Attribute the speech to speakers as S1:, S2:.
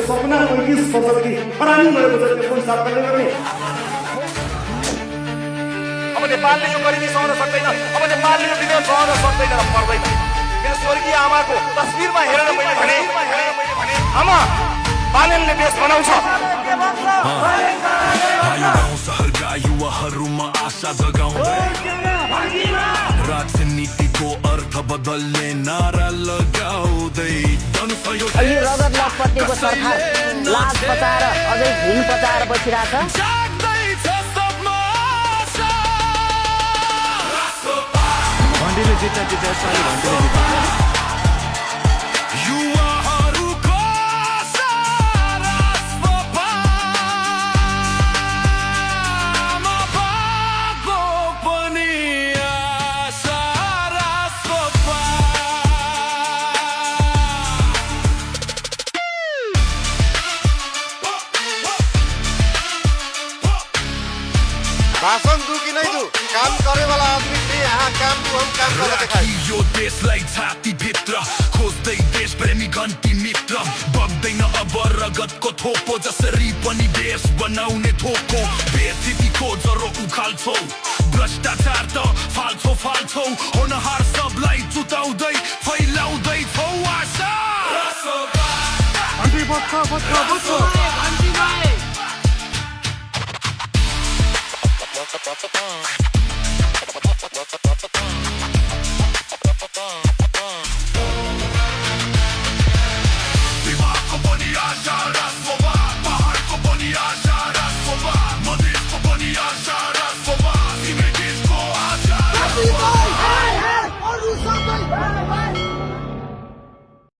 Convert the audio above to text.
S1: सपना मैले सोचेकी हरानी गरेको छ त्यो पैसा कसले गर्ने
S2: अब नेपालले यो गरिबी सहन सक्दैन अब नेपालले यो विरोध सहन सक्दैन र पर्दैन मेरो स्वर्गीय आमाको तस्बिरमा हेरेर मैले भने आमा बालनले देश बनाउँछ
S3: युवाहरूमा आशा जगाउँदै राजनीतिको अर्थ बदल्ने नारा लगाउँदै
S4: अहिले रगत लखपतिको सरकार लाज पचाएर अझै घिन पचाएर बसिरहेछ
S3: भण्डीले जित्दा जित्दा साली भण्डीले जित्दा
S2: भाषण दू कि नहीं दू काम करे वाला आदमी से यहाँ काम दू हम काम कर दिखाए
S3: यो देशलाई छाती भित्र खोज्दै देश प्रेमी घन्टी मित्र बग्दैन अब रगतको थोपो जसरी पनि देश बनाउने थोको बेस्थितिको जरो उखाल्छौ भ्रष्टाचार त फाल्छौ होनहार सबलाई चुताउँदै फैलाउँदै छौ आशा
S1: अन्ति बच्चा